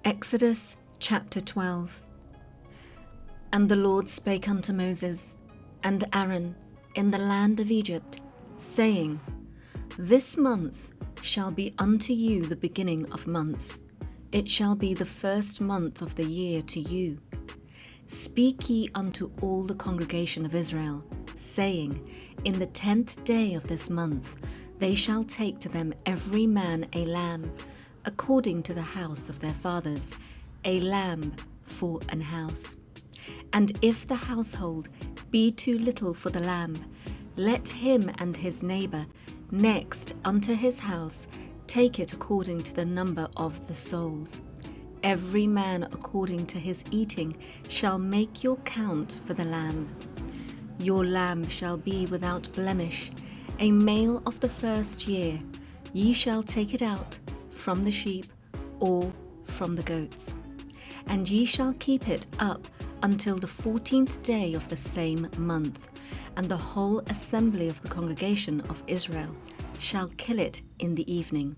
Exodus chapter 12. And the Lord spake unto Moses and Aaron in the land of Egypt, saying, This month shall be unto you the beginning of months. It shall be the first month of the year to you. Speak ye unto all the congregation of Israel, saying, In the 10th day of this month they shall take to them every man a lamb, according to the house of their fathers, a lamb for an house. And if the household be too little for the lamb, let him and his neighbour next unto his house take it according to the number of the souls. Every man according to his eating shall make your count for the lamb. Your lamb shall be without blemish, a male of the first year. Ye shall take it out from the sheep or from the goats. And ye shall keep it up until the 14th day of the same month, and the whole assembly of the congregation of Israel shall kill it in the evening.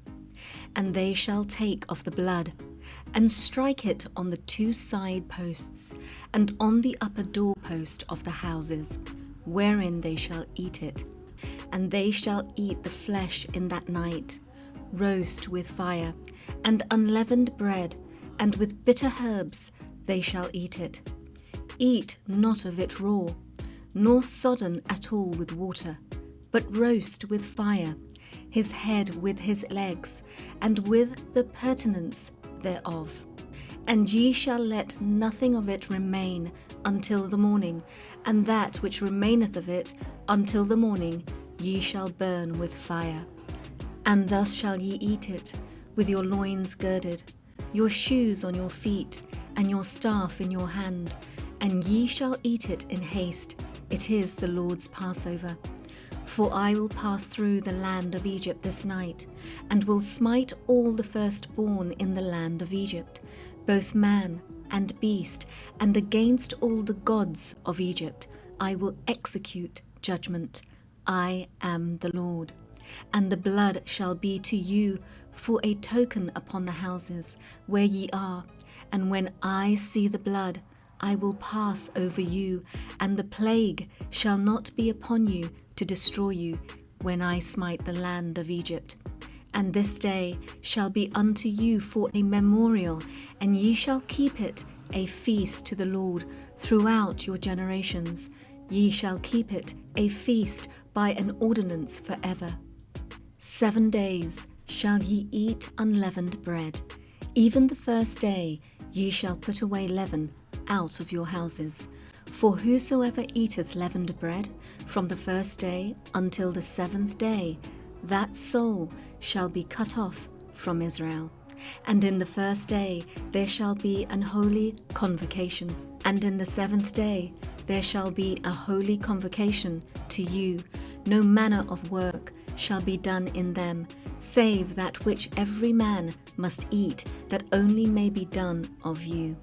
And they shall take of the blood, and strike it on the 2 side posts, and on the upper doorpost of the houses, wherein they shall eat it. And they shall eat the flesh in that night, roast with fire, and unleavened bread, and with bitter herbs they shall eat it. Eat not of it raw, nor sodden at all with water, but roast with fire, his head with his legs, and with the purtenance thereof. And ye shall let nothing of it remain until the morning, and that which remaineth of it until the morning ye shall burn with fire. And thus shall ye eat it, with your loins girded, your shoes on your feet, and your staff in your hand, and ye shall eat it in haste. It is the Lord's Passover. For I will pass through the land of Egypt this night, and will smite all the firstborn in the land of Egypt, both man and beast, and against all the gods of Egypt I will execute judgment. I am the Lord. And the blood shall be to you for a token upon the houses where ye are. And when I see the blood, I will pass over you, and the plague shall not be upon you to destroy you when I smite the land of Egypt. And this day shall be unto you for a memorial, and ye shall keep it a feast to the Lord throughout your generations. Ye shall keep it a feast by an ordinance forever. 7 days shall ye eat unleavened bread. Even the first day ye shall put away leaven out of your houses. For whosoever eateth leavened bread from the first day until the 7th day, that soul shall be cut off from Israel. And in the first day there shall be an holy convocation, and in the 7th day there shall be a holy convocation to you. No manner of work shall be done in them, save that which every man must eat, that only may be done of you.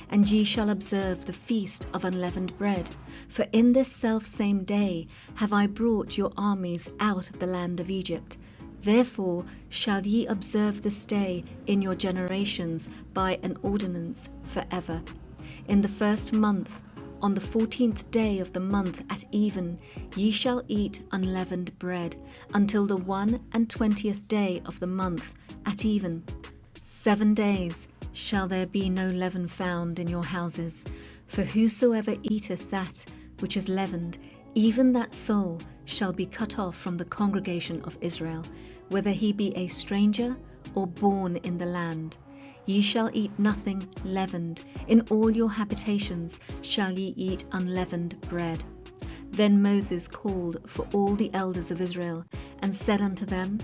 And ye shall observe the feast of unleavened bread, for in this selfsame day have I brought your armies out of the land of Egypt. Therefore shall ye observe this day in your generations by an ordinance forever. In the first month, on the 14th day of the month at even, ye shall eat unleavened bread, until the 21st day of the month at even. 7 days shall there be no leaven found in your houses. For whosoever eateth that which is leavened, even that soul shall be cut off from the congregation of Israel, whether he be a stranger or born in the land. Ye shall eat nothing leavened. In all your habitations shall ye eat unleavened bread. Then Moses called for all the elders of Israel, and said unto them,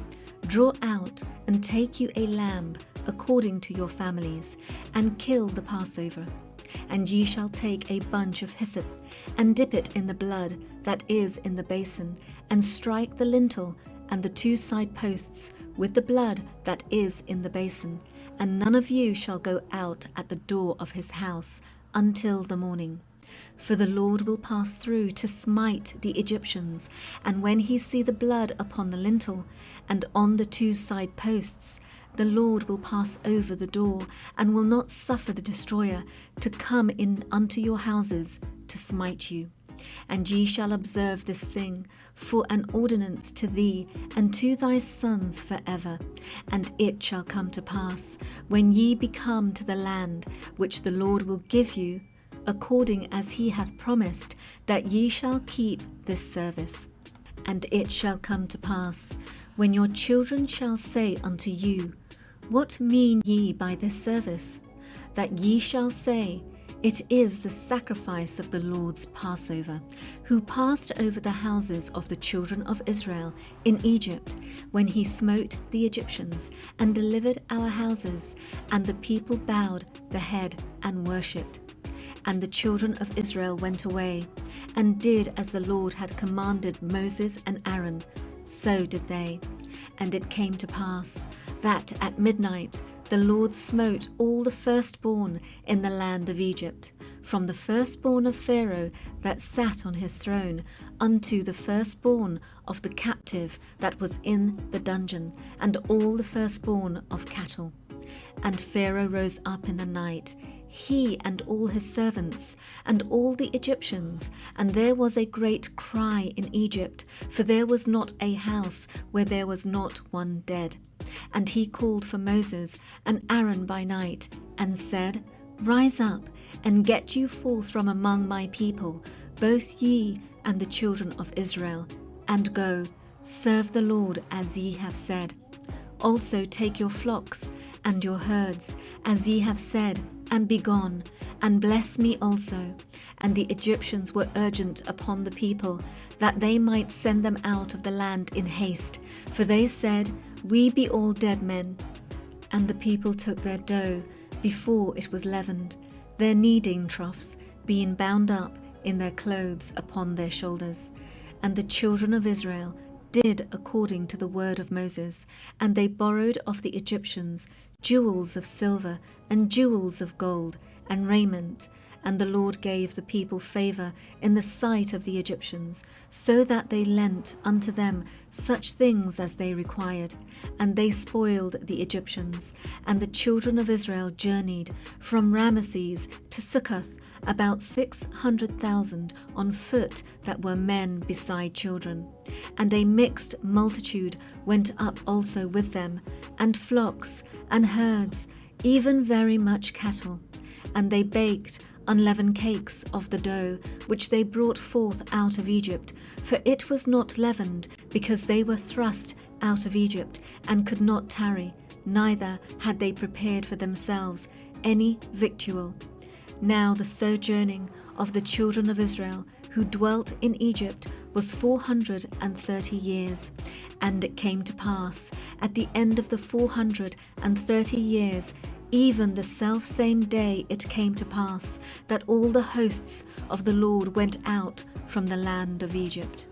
Draw out and take you a lamb according to your families, and kill the Passover. And ye shall take a bunch of hyssop, and dip it in the blood that is in the basin, and strike the lintel and the 2 side posts with the blood that is in the basin. And none of you shall go out at the door of his house until the morning. For the Lord will pass through to smite the Egyptians, and when he see the blood upon the lintel and on the 2 side posts, the Lord will pass over the door, and will not suffer the destroyer to come in unto your houses to smite you. And ye shall observe this thing for an ordinance to thee and to thy sons forever. And it shall come to pass, when ye be come to the land which the Lord will give you, according as he hath promised, that ye shall keep this service. And it shall come to pass, when your children shall say unto you, What mean ye by this service? That ye shall say, It is the sacrifice of the Lord's Passover, who passed over the houses of the children of Israel in Egypt, when he smote the Egyptians, and delivered our houses, and the people bowed the head and worshipped. And the children of Israel went away, and did as the Lord had commanded Moses and Aaron, so did they. And it came to pass, that at midnight the Lord smote all the firstborn in the land of Egypt, from the firstborn of Pharaoh that sat on his throne, unto the firstborn of the captive that was in the dungeon, and all the firstborn of cattle. And Pharaoh rose up in the night, he and all his servants, and all the Egyptians, and there was a great cry in Egypt, for there was not a house where there was not one dead. And he called for Moses and Aaron by night, and said, Rise up, and get you forth from among my people, both ye and the children of Israel, and go, serve the Lord as ye have said. Also take your flocks and your herds, as ye have said, and be gone, and bless me also. And the Egyptians were urgent upon the people, that they might send them out of the land in haste, for they said, We be all dead men. And the people took their dough before it was leavened, their kneading troughs being bound up in their clothes upon their shoulders. And the children of Israel did according to the word of Moses, and they borrowed of the Egyptians jewels of silver and jewels of gold and raiment. And the Lord gave the people favor in the sight of the Egyptians, so that they lent unto them such things as they required. And they spoiled the Egyptians. And the children of Israel journeyed from Ramesses to Succoth, about 600,000 on foot that were men beside children. And a mixed multitude went up also with them, and flocks and herds, even very much cattle. And they baked unleavened cakes of the dough, which they brought forth out of Egypt, for it was not leavened, because they were thrust out of Egypt, and could not tarry, neither had they prepared for themselves any victual. Now the sojourning of the children of Israel, who dwelt in Egypt, was 430 years. And it came to pass, at the end of the 430 years, even the selfsame day it came to pass, that all the hosts of the Lord went out from the land of Egypt.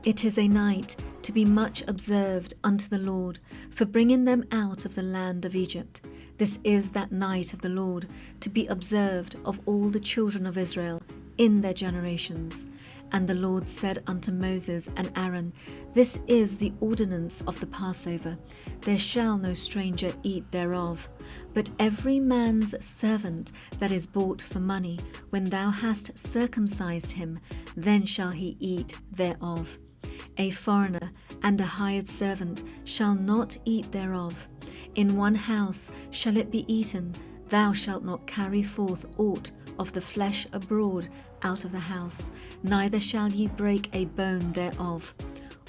It is a night to be much observed unto the Lord, for bringing them out of the land of Egypt. This is that night of the Lord, to be observed of all the children of Israel in their generations. And the Lord said unto Moses and Aaron, This is the ordinance of the Passover. There shall no stranger eat thereof, but every man's servant that is bought for money, when thou hast circumcised him, then shall he eat thereof. A foreigner and a hired servant shall not eat thereof. In one house shall it be eaten. Thou shalt not carry forth aught of the flesh abroad out of the house, neither shall ye break a bone thereof.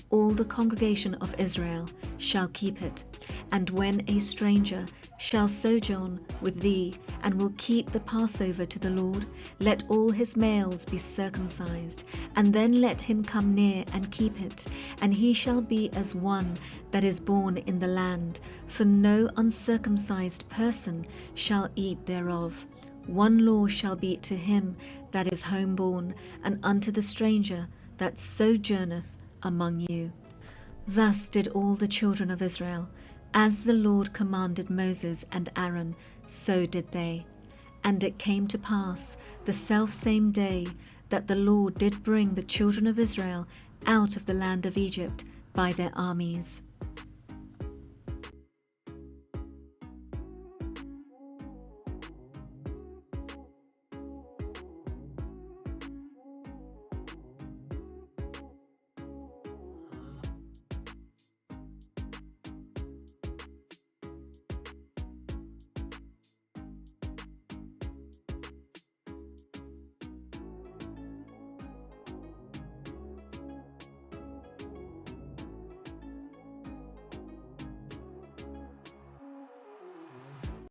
All the congregation of Israel shall keep it. And when a stranger shall sojourn with thee, and will keep the Passover to the Lord, let all his males be circumcised, and then let him come near and keep it, and he shall be as one that is born in the land, for no uncircumcised person shall eat thereof. One law shall be to him that is homeborn, and unto the stranger that sojourneth among you. Thus did all the children of Israel, as the Lord commanded Moses and Aaron, so did they. And it came to pass the selfsame day that the Lord did bring the children of Israel out of the land of Egypt by their armies.